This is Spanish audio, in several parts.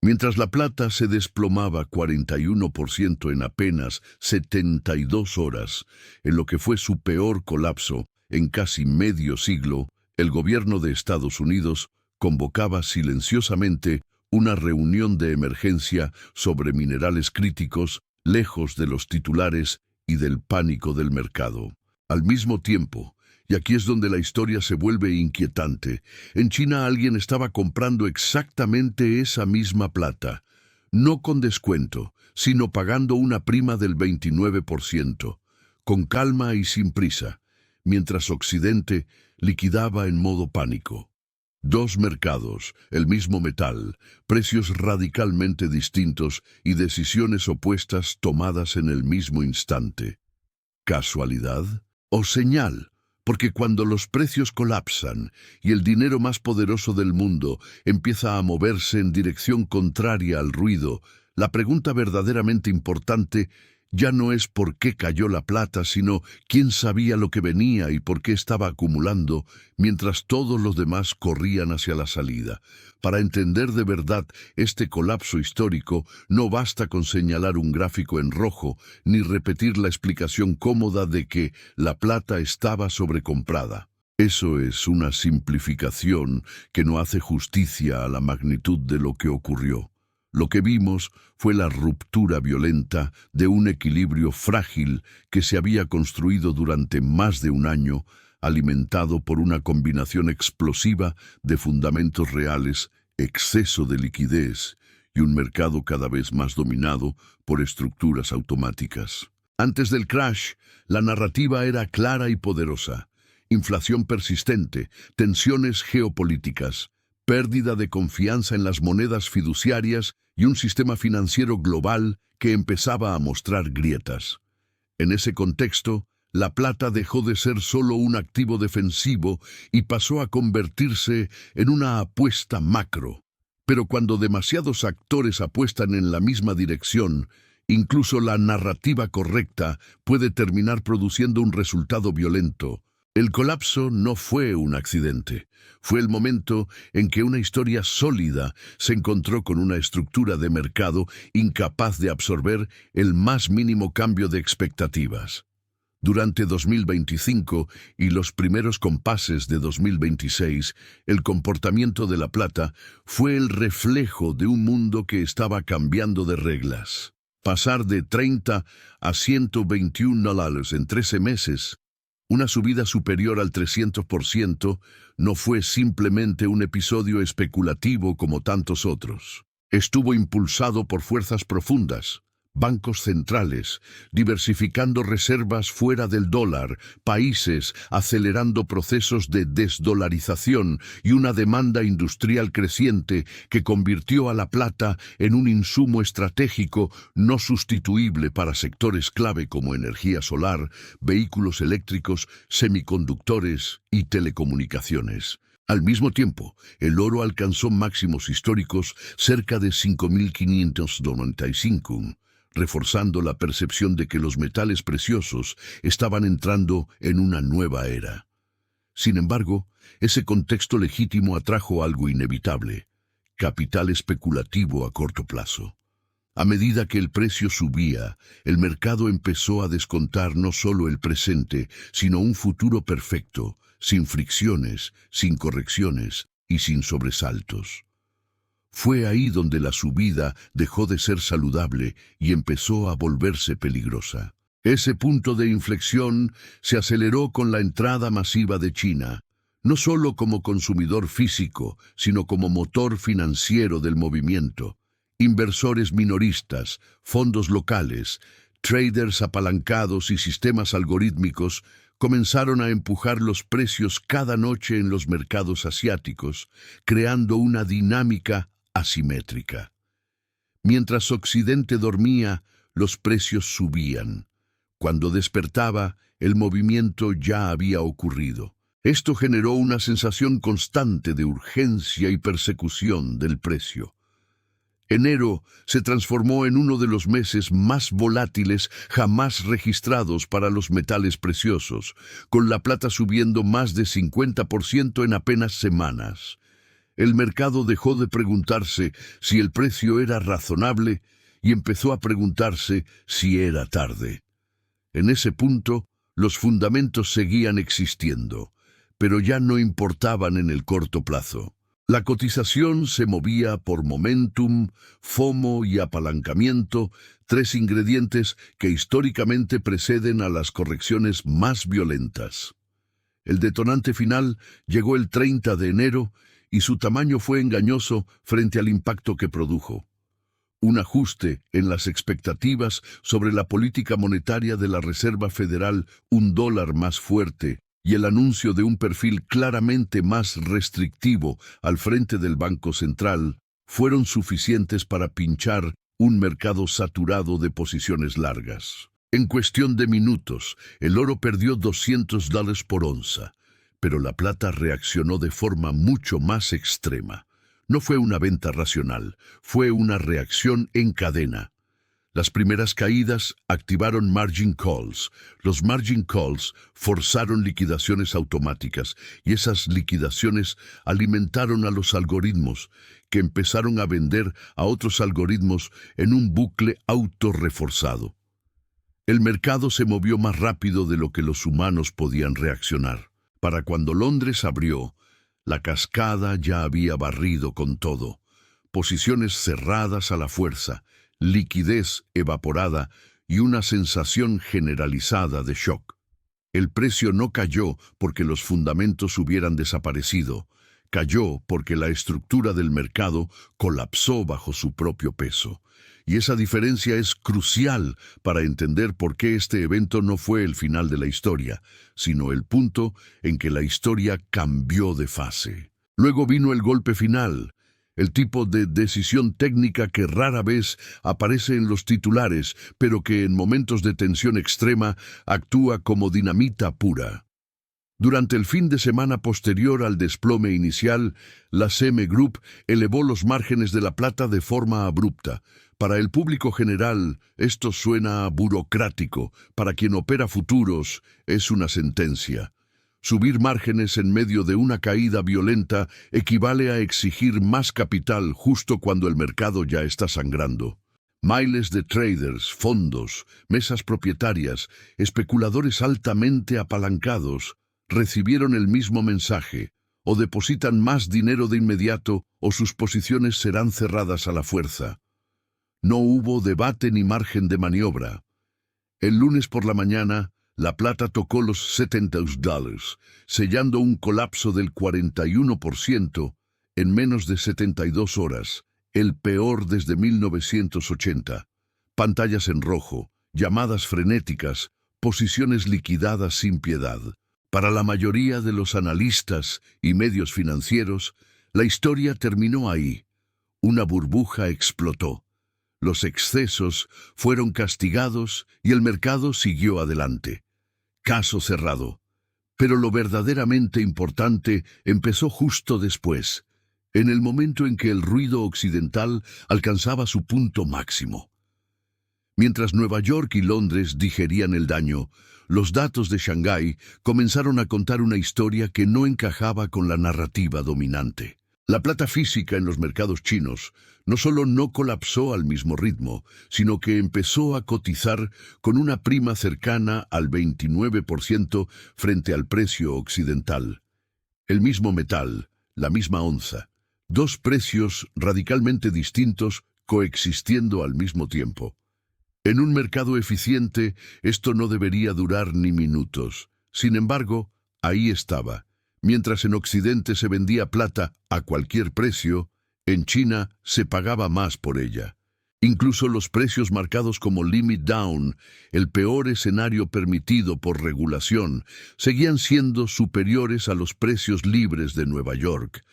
Mientras la plata se desplomaba 41% en apenas 72 horas, en lo que fue su peor colapso en casi medio siglo, el gobierno de Estados Unidos convocaba silenciosamente una reunión de emergencia sobre minerales críticos, lejos de los titulares y del pánico del mercado. Al mismo tiempo, y aquí es donde la historia se vuelve inquietante, en China alguien estaba comprando exactamente esa misma plata, no con descuento, sino pagando una prima del 29%, con calma y sin prisa, mientras Occidente liquidaba en modo pánico. Dos mercados, el mismo metal, precios radicalmente distintos y decisiones opuestas tomadas en el mismo instante. ¿Casualidad o señal? Porque cuando los precios colapsan y el dinero más poderoso del mundo empieza a moverse en dirección contraria al ruido, la pregunta verdaderamente importante ya no es por qué cayó la plata, sino quién sabía lo que venía y por qué estaba acumulando, mientras todos los demás corrían hacia la salida. Para entender de verdad este colapso histórico, no basta con señalar un gráfico en rojo, ni repetir la explicación cómoda de que la plata estaba sobrecomprada. Eso es una simplificación que no hace justicia a la magnitud de lo que ocurrió. Lo que vimos fue la ruptura violenta de un equilibrio frágil que se había construido durante más de un año, alimentado por una combinación explosiva de fundamentos reales, exceso de liquidez y un mercado cada vez más dominado por estructuras automáticas. Antes del crash, la narrativa era clara y poderosa. Inflación persistente, tensiones geopolíticas, pérdida de confianza en las monedas fiduciarias y un sistema financiero global que empezaba a mostrar grietas. En ese contexto, la plata dejó de ser solo un activo defensivo y pasó a convertirse en una apuesta macro. Pero cuando demasiados actores apuestan en la misma dirección, incluso la narrativa correcta puede terminar produciendo un resultado violento. El colapso no fue un accidente. Fue el momento en que una historia sólida se encontró con una estructura de mercado incapaz de absorber el más mínimo cambio de expectativas. Durante 2025 y los primeros compases de 2026, el comportamiento de la plata fue el reflejo de un mundo que estaba cambiando de reglas. Pasar de 30 a $121 en 13 meses, una subida superior al 300%, no fue simplemente un episodio especulativo como tantos otros. Estuvo impulsado por fuerzas profundas, bancos centrales, diversificando reservas fuera del dólar, países acelerando procesos de desdolarización y una demanda industrial creciente que convirtió a la plata en un insumo estratégico no sustituible para sectores clave como energía solar, vehículos eléctricos, semiconductores y telecomunicaciones. Al mismo tiempo, el oro alcanzó máximos históricos cerca de 5.595. Reforzando la percepción de que los metales preciosos estaban entrando en una nueva era. Sin embargo, ese contexto legítimo atrajo algo inevitable: capital especulativo a corto plazo. A medida que el precio subía, el mercado empezó a descontar no solo el presente, sino un futuro perfecto, sin fricciones, sin correcciones y sin sobresaltos. Fue ahí donde la subida dejó de ser saludable y empezó a volverse peligrosa. Ese punto de inflexión se aceleró con la entrada masiva de China, no solo como consumidor físico, sino como motor financiero del movimiento. Inversores minoristas, fondos locales, traders apalancados y sistemas algorítmicos comenzaron a empujar los precios cada noche en los mercados asiáticos, creando una dinámica asimétrica. Mientras Occidente dormía, los precios subían. Cuando despertaba, el movimiento ya había ocurrido. Esto generó una sensación constante de urgencia y persecución del precio. Enero se transformó en uno de los meses más volátiles jamás registrados para los metales preciosos, con la plata subiendo más de 50% en apenas semanas. El mercado dejó de preguntarse si el precio era razonable y empezó a preguntarse si era tarde. En ese punto, los fundamentos seguían existiendo, pero ya no importaban en el corto plazo. La cotización se movía por momentum, FOMO y apalancamiento, tres ingredientes que históricamente preceden a las correcciones más violentas. El detonante final llegó el 30 de enero y su tamaño fue engañoso frente al impacto que produjo. Un ajuste en las expectativas sobre la política monetaria de la Reserva Federal, un dólar más fuerte y el anuncio de un perfil claramente más restrictivo al frente del Banco Central fueron suficientes para pinchar un mercado saturado de posiciones largas. En cuestión de minutos, el oro perdió $200 por onza, pero la plata reaccionó de forma mucho más extrema. No fue una venta racional, fue una reacción en cadena. Las primeras caídas activaron margin calls. Los margin calls forzaron liquidaciones automáticas y esas liquidaciones alimentaron a los algoritmos, que empezaron a vender a otros algoritmos en un bucle autorreforzado. El mercado se movió más rápido de lo que los humanos podían reaccionar. Para cuando Londres abrió, la cascada ya había barrido con todo. Posiciones cerradas a la fuerza, liquidez evaporada y una sensación generalizada de shock. El precio no cayó porque los fundamentos hubieran desaparecido. Cayó porque la estructura del mercado colapsó bajo su propio peso. Y esa diferencia es crucial para entender por qué este evento no fue el final de la historia, sino el punto en que la historia cambió de fase. Luego vino el golpe final, el tipo de decisión técnica que rara vez aparece en los titulares, pero que en momentos de tensión extrema actúa como dinamita pura. Durante el fin de semana posterior al desplome inicial, la CME Group elevó los márgenes de la plata de forma abrupta. Para el público general, esto suena burocrático. Para quien opera futuros, es una sentencia. Subir márgenes en medio de una caída violenta equivale a exigir más capital justo cuando el mercado ya está sangrando. Miles de traders, fondos, mesas propietarias, especuladores altamente apalancados recibieron el mismo mensaje: o depositan más dinero de inmediato o sus posiciones serán cerradas a la fuerza. No hubo debate ni margen de maniobra. El lunes por la mañana, la plata tocó los $70, sellando un colapso del 41% en menos de 72 horas, el peor desde 1980. Pantallas en rojo, llamadas frenéticas, posiciones liquidadas sin piedad. Para la mayoría de los analistas y medios financieros, la historia terminó ahí. Una burbuja explotó. Los excesos fueron castigados y el mercado siguió adelante. Caso cerrado. Pero lo verdaderamente importante empezó justo después, en el momento en que el ruido occidental alcanzaba su punto máximo. Mientras Nueva York y Londres digerían el daño, los datos de Shanghái comenzaron a contar una historia que no encajaba con la narrativa dominante. La plata física en los mercados chinos no solo no colapsó al mismo ritmo, sino que empezó a cotizar con una prima cercana al 29% frente al precio occidental. El mismo metal, la misma onza, dos precios radicalmente distintos coexistiendo al mismo tiempo. En un mercado eficiente, esto no debería durar ni minutos. Sin embargo, ahí estaba. Mientras en Occidente se vendía plata a cualquier precio, en China se pagaba más por ella. Incluso los precios marcados como Limit Down, el peor escenario permitido por regulación, seguían siendo superiores a los precios libres de Nueva York.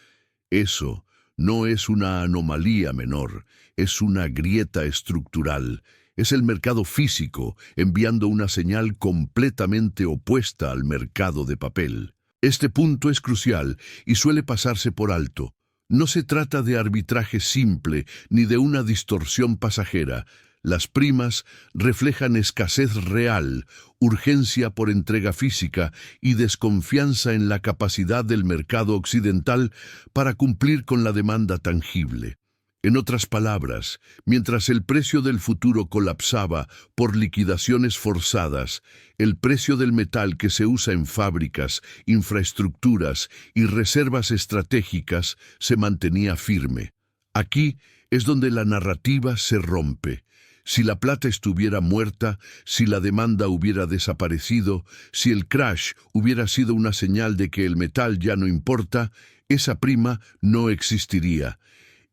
Eso no es una anomalía menor, es una grieta estructural. Es el mercado físico enviando una señal completamente opuesta al mercado de papel. Este punto es crucial y suele pasarse por alto. No se trata de arbitraje simple ni de una distorsión pasajera. Las primas reflejan escasez real, urgencia por entrega física y desconfianza en la capacidad del mercado occidental para cumplir con la demanda tangible. En otras palabras, mientras el precio del futuro colapsaba por liquidaciones forzadas, el precio del metal que se usa en fábricas, infraestructuras y reservas estratégicas se mantenía firme. Aquí es donde la narrativa se rompe. Si la plata estuviera muerta, si la demanda hubiera desaparecido, si el crash hubiera sido una señal de que el metal ya no importa, esa prima no existiría.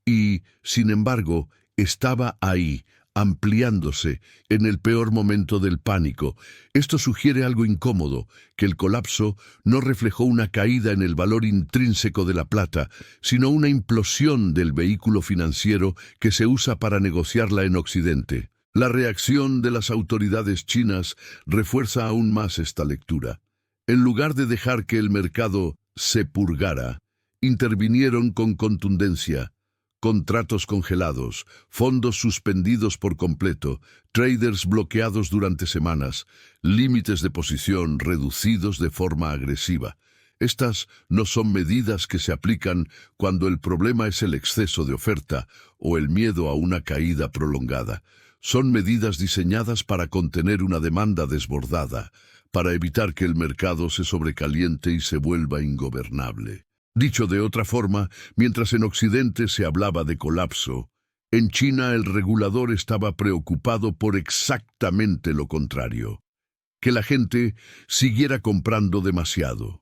Y, sin embargo, estaba ahí, ampliándose, en el peor momento del pánico. Esto sugiere algo incómodo, que el colapso no reflejó una caída en el valor intrínseco de la plata, sino una implosión del vehículo financiero que se usa para negociarla en Occidente. La reacción de las autoridades chinas refuerza aún más esta lectura. En lugar de dejar que el mercado se purgara, intervinieron con contundencia. Contratos congelados, fondos suspendidos por completo, traders bloqueados durante semanas, límites de posición reducidos de forma agresiva. Estas no son medidas que se aplican cuando el problema es el exceso de oferta o el miedo a una caída prolongada. Son medidas diseñadas para contener una demanda desbordada, para evitar que el mercado se sobrecaliente y se vuelva ingobernable. Dicho de otra forma, mientras en Occidente se hablaba de colapso, en China el regulador estaba preocupado por exactamente lo contrario, que la gente siguiera comprando demasiado.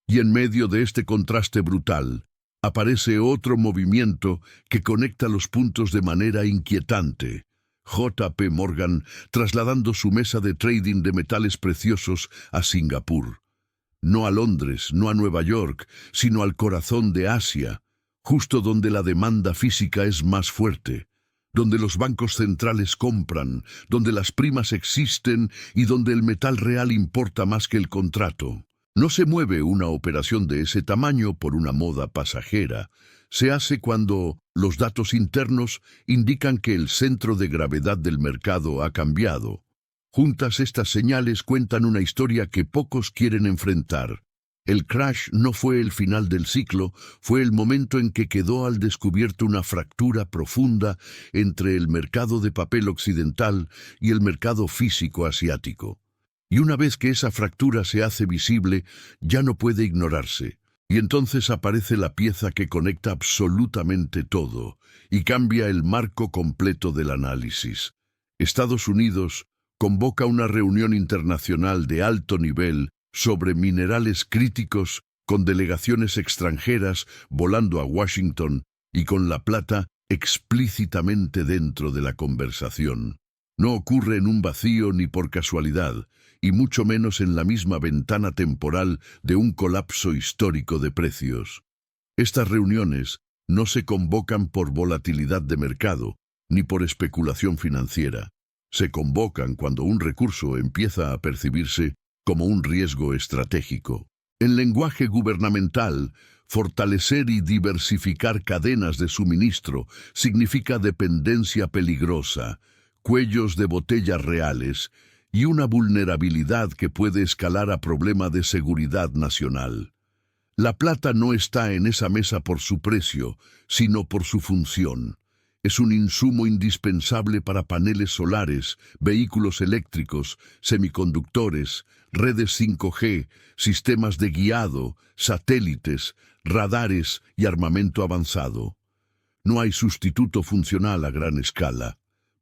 Y en medio de este contraste brutal, aparece otro movimiento que conecta los puntos de manera inquietante. JP Morgan trasladando su mesa de trading de metales preciosos a Singapur. No a Londres, no a Nueva York, sino al corazón de Asia, justo donde la demanda física es más fuerte, donde los bancos centrales compran, donde las primas existen y donde el metal real importa más que el contrato. No se mueve una operación de ese tamaño por una moda pasajera. Se hace cuando los datos internos indican que el centro de gravedad del mercado ha cambiado. Juntas estas señales cuentan una historia que pocos quieren enfrentar. El crash no fue el final del ciclo, fue el momento en que quedó al descubierto una fractura profunda entre el mercado de papel occidental y el mercado físico asiático. Y una vez que esa fractura se hace visible, ya no puede ignorarse. Y entonces aparece la pieza que conecta absolutamente todo y cambia el marco completo del análisis. Estados Unidos convoca una reunión internacional de alto nivel sobre minerales críticos con delegaciones extranjeras volando a Washington y con la plata explícitamente dentro de la conversación. No ocurre en un vacío ni por casualidad, y mucho menos en la misma ventana temporal de un colapso histórico de precios. Estas reuniones no se convocan por volatilidad de mercado ni por especulación financiera. Se convocan cuando un recurso empieza a percibirse como un riesgo estratégico. En lenguaje gubernamental, fortalecer y diversificar cadenas de suministro significa dependencia peligrosa, cuellos de botella reales y una vulnerabilidad que puede escalar a problema de seguridad nacional. La plata no está en esa mesa por su precio, sino por su función. Es un insumo indispensable para paneles solares, vehículos eléctricos, semiconductores, redes 5G, sistemas de guiado, satélites, radares y armamento avanzado. No hay sustituto funcional a gran escala.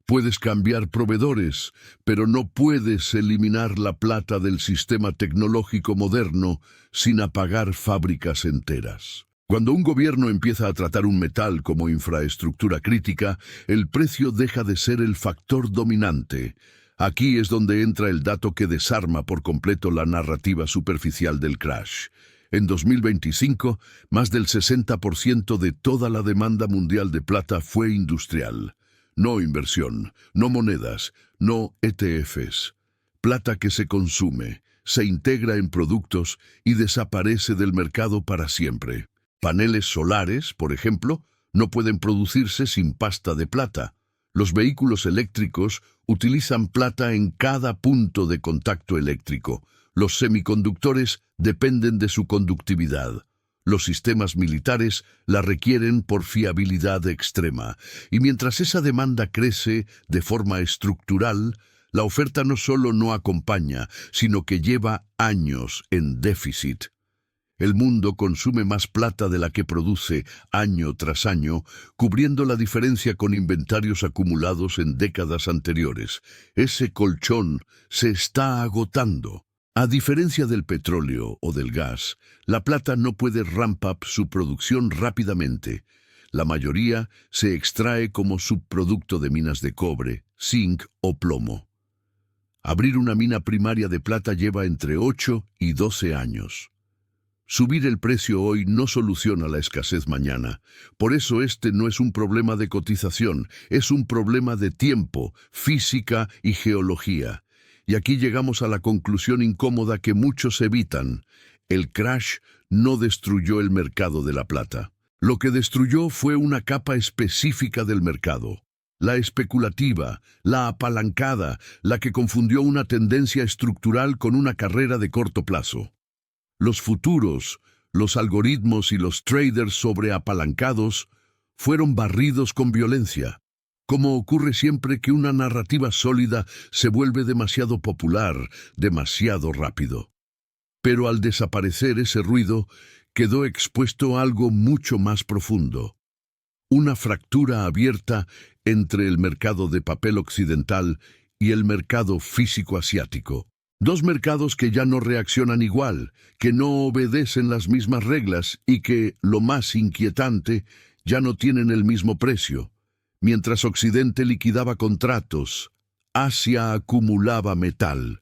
Puedes cambiar proveedores, pero no puedes eliminar la plata del sistema tecnológico moderno sin apagar fábricas enteras. Cuando un gobierno empieza a tratar un metal como infraestructura crítica, el precio deja de ser el factor dominante. Aquí es donde entra el dato que desarma por completo la narrativa superficial del crash. En 2025, más del 60% de toda la demanda mundial de plata fue industrial. No inversión, no monedas, no ETFs. Plata que se consume, se integra en productos y desaparece del mercado para siempre. Paneles solares, por ejemplo, no pueden producirse sin pasta de plata. Los vehículos eléctricos utilizan plata en cada punto de contacto eléctrico. Los semiconductores dependen de su conductividad. Los sistemas militares la requieren por fiabilidad extrema. Y mientras esa demanda crece de forma estructural, la oferta no solo no acompaña, sino que lleva años en déficit. El mundo consume más plata de la que produce año tras año, cubriendo la diferencia con inventarios acumulados en décadas anteriores. Ese colchón se está agotando. A diferencia del petróleo o del gas, la plata no puede ramp up su producción rápidamente. La mayoría se extrae como subproducto de minas de cobre, zinc o plomo. Abrir una mina primaria de plata lleva entre 8 y 12 años. Subir el precio hoy no soluciona la escasez mañana. Por eso este no es un problema de cotización, es un problema de tiempo, física y geología. Y aquí llegamos a la conclusión incómoda que muchos evitan. El crash no destruyó el mercado de la plata. Lo que destruyó fue una capa específica del mercado. La especulativa, la apalancada, la que confundió una tendencia estructural con una carrera de corto plazo. Los futuros, los algoritmos y los traders sobreapalancados fueron barridos con violencia. Como ocurre siempre que una narrativa sólida se vuelve demasiado popular, demasiado rápido. Pero al desaparecer ese ruido, quedó expuesto algo mucho más profundo. Una fractura abierta entre el mercado de papel occidental y el mercado físico asiático. Dos mercados que ya no reaccionan igual, que no obedecen las mismas reglas y que, lo más inquietante, ya no tienen el mismo precio. Mientras Occidente liquidaba contratos, Asia acumulaba metal.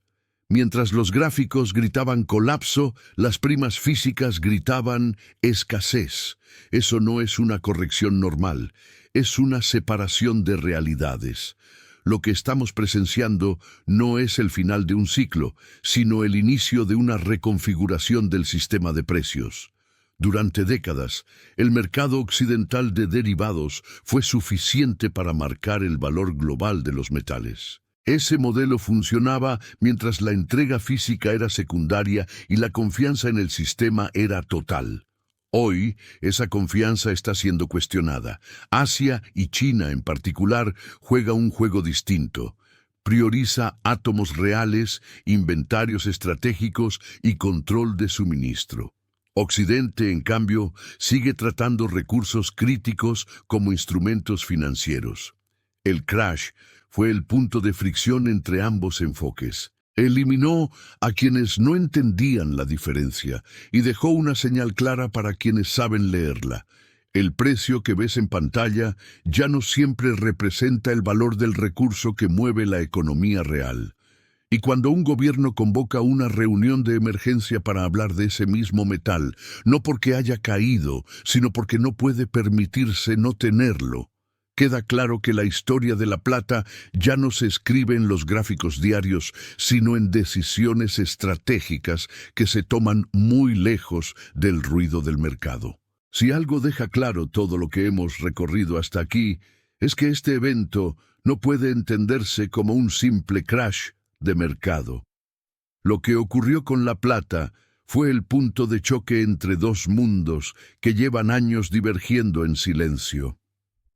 Mientras los gráficos gritaban colapso, las primas físicas gritaban escasez. Eso no es una corrección normal, es una separación de realidades. Lo que estamos presenciando no es el final de un ciclo, sino el inicio de una reconfiguración del sistema de precios. Durante décadas, el mercado occidental de derivados fue suficiente para marcar el valor global de los metales. Ese modelo funcionaba mientras la entrega física era secundaria y la confianza en el sistema era total. Hoy, esa confianza está siendo cuestionada. Asia y China en particular juega un juego distinto. Prioriza átomos reales, inventarios estratégicos y control de suministro. Occidente, en cambio, sigue tratando recursos críticos como instrumentos financieros. El crash fue el punto de fricción entre ambos enfoques. Eliminó a quienes no entendían la diferencia y dejó una señal clara para quienes saben leerla. El precio que ves en pantalla ya no siempre representa el valor del recurso que mueve la economía real. Y cuando un gobierno convoca una reunión de emergencia para hablar de ese mismo metal, no porque haya caído, sino porque no puede permitirse no tenerlo, queda claro que la historia de la plata ya no se escribe en los gráficos diarios, sino en decisiones estratégicas que se toman muy lejos del ruido del mercado. Si algo deja claro todo lo que hemos recorrido hasta aquí, es que este evento no puede entenderse como un simple crash de mercado. Lo que ocurrió con la plata fue el punto de choque entre dos mundos que llevan años divergiendo en silencio.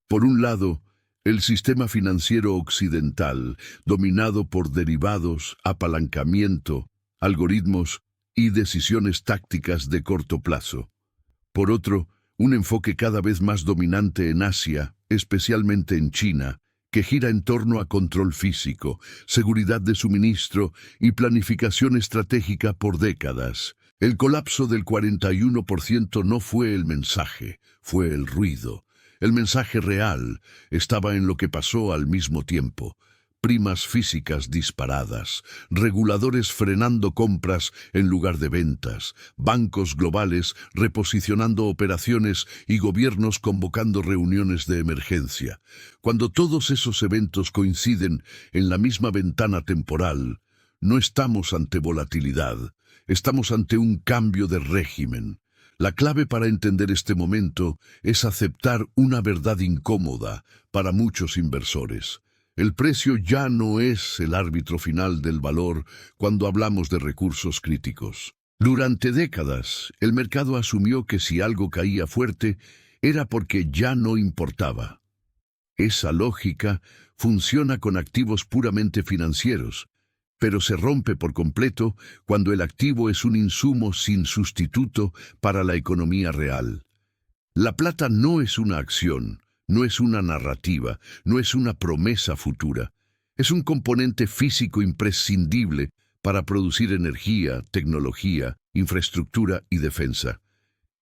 Por un lado, el sistema financiero occidental, dominado por derivados, apalancamiento, algoritmos y decisiones tácticas de corto plazo. Por otro, un enfoque cada vez más dominante en Asia, especialmente en China, que gira en torno a control físico, seguridad de suministro y planificación estratégica por décadas. El colapso del 41% no fue el mensaje, fue el ruido. El mensaje real estaba en lo que pasó al mismo tiempo. Primas físicas disparadas, reguladores frenando compras en lugar de ventas, bancos globales reposicionando operaciones y gobiernos convocando reuniones de emergencia. Cuando todos esos eventos coinciden en la misma ventana temporal, no estamos ante volatilidad, estamos ante un cambio de régimen. La clave para entender este momento es aceptar una verdad incómoda para muchos inversores. El precio ya no es el árbitro final del valor cuando hablamos de recursos críticos. Durante décadas, el mercado asumió que si algo caía fuerte, era porque ya no importaba. Esa lógica funciona con activos puramente financieros, pero se rompe por completo cuando el activo es un insumo sin sustituto para la economía real. La plata no es una acción, no es una narrativa, no es una promesa futura. Es un componente físico imprescindible para producir energía, tecnología, infraestructura y defensa.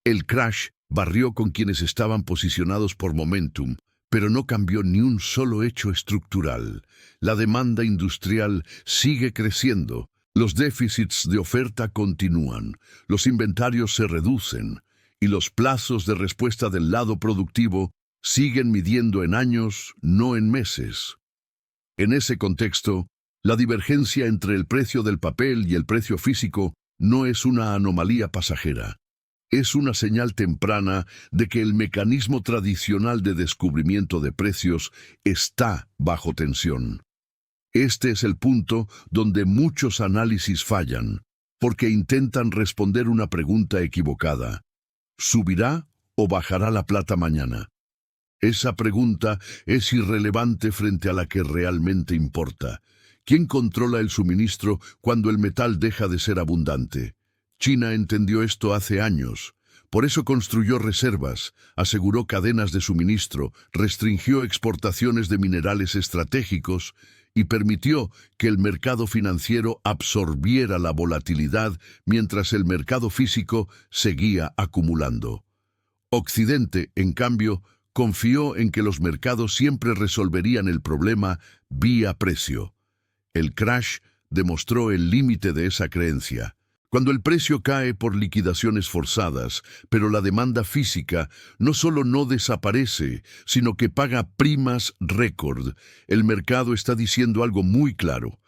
El crash barrió con quienes estaban posicionados por momentum, pero no cambió ni un solo hecho estructural. La demanda industrial sigue creciendo, los déficits de oferta continúan, los inventarios se reducen y los plazos de respuesta del lado productivo siguen midiendo en años, no en meses. En ese contexto, la divergencia entre el precio del papel y el precio físico no es una anomalía pasajera. Es una señal temprana de que el mecanismo tradicional de descubrimiento de precios está bajo tensión. Este es el punto donde muchos análisis fallan, porque intentan responder una pregunta equivocada. ¿Subirá o bajará la plata mañana? Esa pregunta es irrelevante frente a la que realmente importa. ¿Quién controla el suministro cuando el metal deja de ser abundante? China entendió esto hace años. Por eso construyó reservas, aseguró cadenas de suministro, restringió exportaciones de minerales estratégicos y permitió que el mercado financiero absorbiera la volatilidad mientras el mercado físico seguía acumulando. Occidente, en cambio, confió en que los mercados siempre resolverían el problema vía precio. El crash demostró el límite de esa creencia. Cuando el precio cae por liquidaciones forzadas, pero la demanda física no solo no desaparece, sino que paga primas récord, el mercado está diciendo algo muy claro.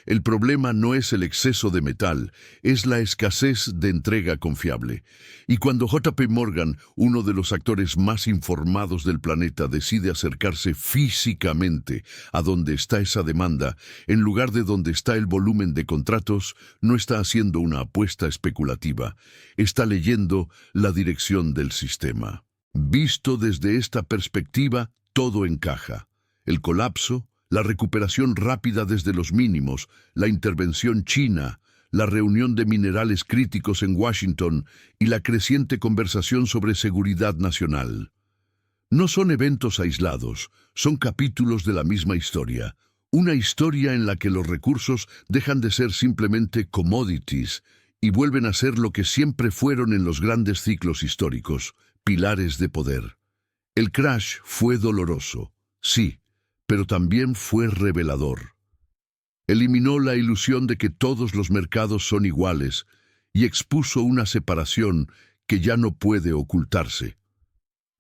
El problema no es el exceso de metal, es la escasez de entrega confiable. Y cuando JP Morgan, uno de los actores más informados del planeta, decide acercarse físicamente a donde está esa demanda, en lugar de donde está el volumen de contratos, no está haciendo una apuesta especulativa, está leyendo la dirección del sistema. Visto desde esta perspectiva, todo encaja. El colapso, la recuperación rápida desde los mínimos, la intervención china, la reunión de minerales críticos en Washington y la creciente conversación sobre seguridad nacional. No son eventos aislados, son capítulos de la misma historia. Una historia en la que los recursos dejan de ser simplemente commodities y vuelven a ser lo que siempre fueron en los grandes ciclos históricos, pilares de poder. El crash fue doloroso, sí, pero también fue revelador. Eliminó la ilusión de que todos los mercados son iguales y expuso una separación que ya no puede ocultarse.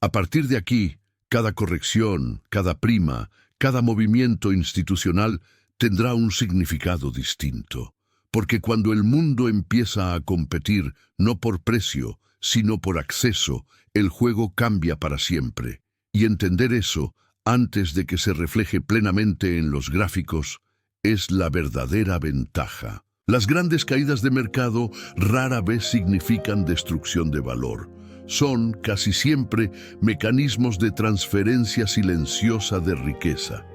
A partir de aquí, cada corrección, cada prima, cada movimiento institucional tendrá un significado distinto, porque cuando el mundo empieza a competir no por precio, sino por acceso, el juego cambia para siempre. Y entender eso, antes de que se refleje plenamente en los gráficos, es la verdadera ventaja. Las grandes caídas de mercado rara vez significan destrucción de valor. Son, casi siempre, mecanismos de transferencia silenciosa de riqueza.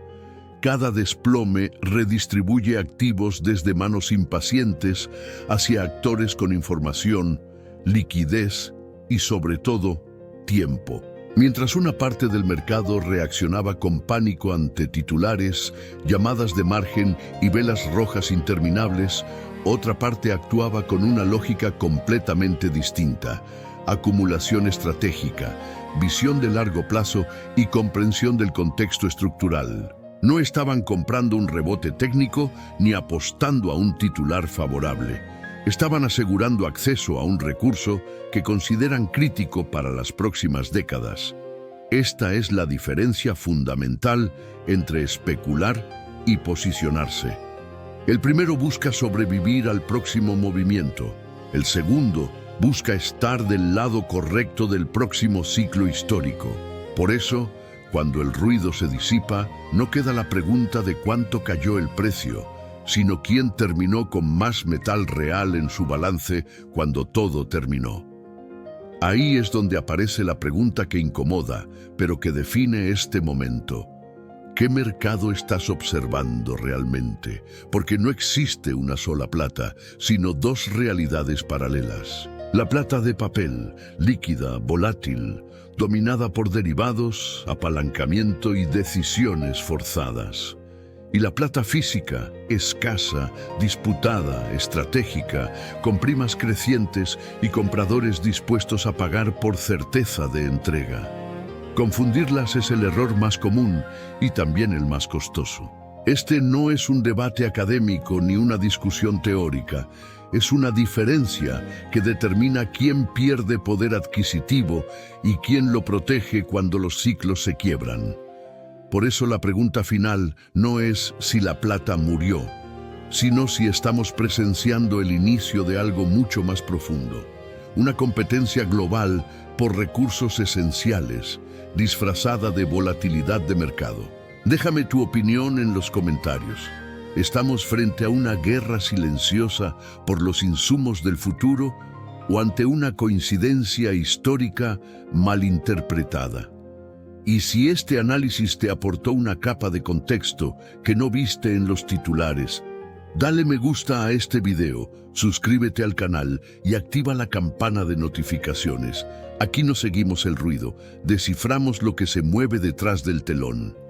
Cada desplome redistribuye activos desde manos impacientes hacia actores con información, liquidez y, sobre todo, tiempo. Mientras una parte del mercado reaccionaba con pánico ante titulares, llamadas de margen y velas rojas interminables, otra parte actuaba con una lógica completamente distinta: acumulación estratégica, visión de largo plazo y comprensión del contexto estructural. No estaban comprando un rebote técnico ni apostando a un titular favorable. Estaban asegurando acceso a un recurso que consideran crítico para las próximas décadas. Esta es la diferencia fundamental entre especular y posicionarse. El primero busca sobrevivir al próximo movimiento. El segundo Busca estar del lado correcto del próximo ciclo histórico. Por eso, cuando el ruido se disipa, no queda la pregunta de cuánto cayó el precio, sino quién terminó con más metal real en su balance cuando todo terminó. Ahí es donde aparece la pregunta que incomoda, pero que define este momento. ¿Qué mercado estás observando realmente? Porque no existe una sola plata, sino dos realidades paralelas. La plata de papel, líquida, volátil, dominada por derivados, apalancamiento y decisiones forzadas. Y la plata física, escasa, disputada, estratégica, con primas crecientes y compradores dispuestos a pagar por certeza de entrega. Confundirlas es el error más común y también el más costoso. Este no es un debate académico ni una discusión teórica. Es una diferencia que determina quién pierde poder adquisitivo y quién lo protege cuando los ciclos se quiebran. Por eso la pregunta final no es si la plata murió, sino si estamos presenciando el inicio de algo mucho más profundo. Una competencia global por recursos esenciales, disfrazada de volatilidad de mercado. Déjame tu opinión en los comentarios. ¿Estamos frente a una guerra silenciosa por los insumos del futuro o ante una coincidencia histórica malinterpretada? Y si este análisis te aportó una capa de contexto que no viste en los titulares, dale me gusta a este video, suscríbete al canal y activa la campana de notificaciones. Aquí no seguimos el ruido, desciframos lo que se mueve detrás del telón.